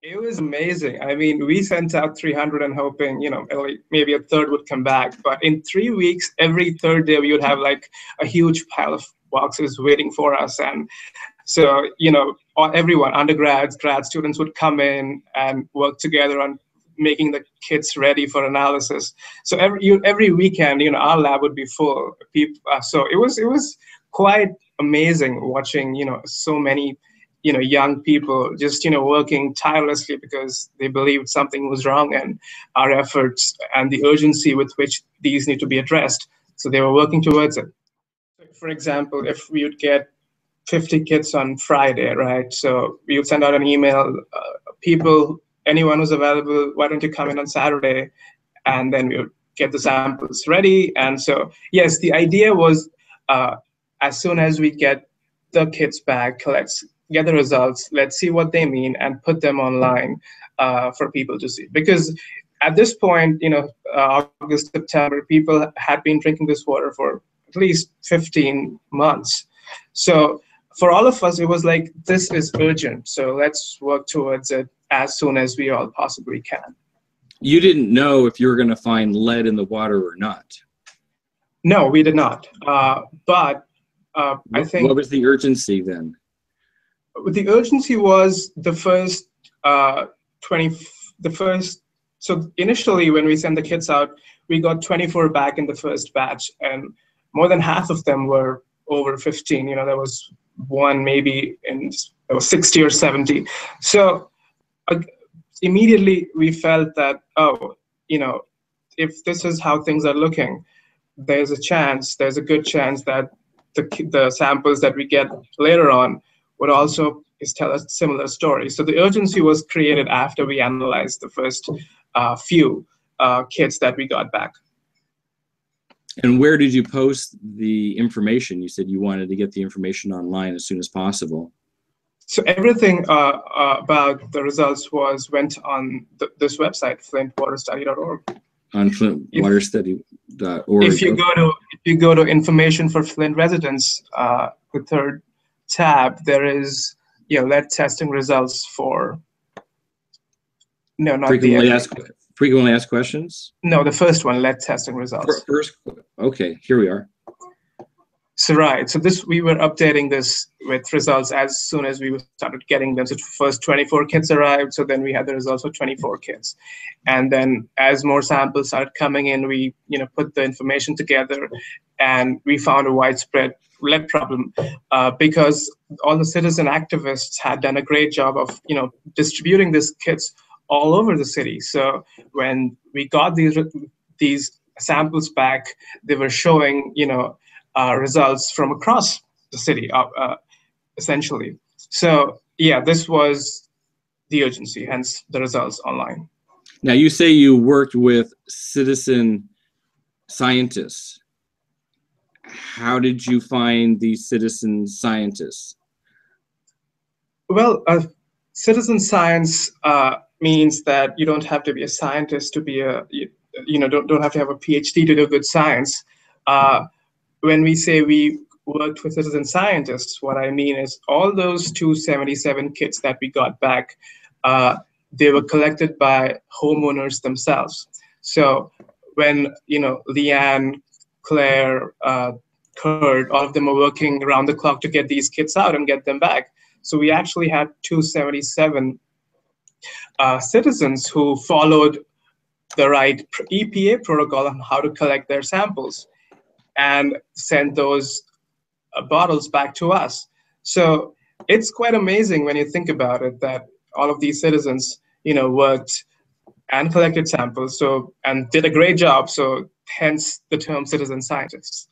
It was amazing. I mean, we sent out 300 and hoping, only maybe a third would come back. But in 3 weeks, every third day, we would have like a huge pile of boxes waiting for us. And so, everyone, undergrads, grad students would come in and work together on making the kits ready for analysis. So every weekend, our lab would be full. So it was quite amazing watching, so many young people just, working tirelessly because they believed something was wrong and our efforts and the urgency with which these need to be addressed. So they were working towards it. For example, if we would get 50 kits on Friday, right? So we would send out an email, anyone who's available, why don't you come in on Saturday? And then we would get the samples ready. And so, yes, the idea was as soon as we get the kits back, let's get the results, let's see what they mean and put them online for people to see. Because at this point, August, September, people had been drinking this water for at least 15 months. So for all of us, it was like, this is urgent. So let's work towards it as soon as we all possibly can. You didn't know if you were going to find lead in the water or not. No, we did not. But I think. What was the urgency then? The urgency was the first so initially when we sent the kits out, we got 24 back in the first batch, and more than half of them were over 15. There was one maybe there was 60 or 70. So immediately we felt that, if this is how things are looking, there's a good chance that the samples that we get later on would also tell a similar story. So the urgency was created after we analyzed the first few kits that we got back. And where did you post the information? You said you wanted to get the information online as soon as possible. So everything about the results went on this website, flintwaterstudy.org. On flintwaterstudy.org. If you go to information for Flint residents, the third tab, there is lead testing results for frequently asked questions. No, the first one, lead testing results. Okay, here we are. So right, so we were updating this with results as soon as we started getting them. So first 24 kits arrived, so then we had the results for 24 kits, and then as more samples started coming in, we put the information together, and we found a widespread lead problem because all the citizen activists had done a great job of distributing these kits all over the city. So when we got these samples back, they were showing results from across the city, essentially. So yeah, this was the urgency, hence the results online. Now you say you worked with citizen scientists. How did you find these citizen scientists? Well, citizen science means that you don't have to be a scientist to be don't have to have a PhD to do good science. When we say we worked with citizen scientists, what I mean is all those 277 kits that we got back, they were collected by homeowners themselves. So when Leanne, Claire, Kurt, all of them are working around the clock to get these kits out and get them back. So we actually had 277 citizens who followed the right EPA protocol on how to collect their samples and sent those bottles back to us. So it's quite amazing when you think about it that all of these citizens, worked and collected samples, and did a great job. So hence the term citizen scientists.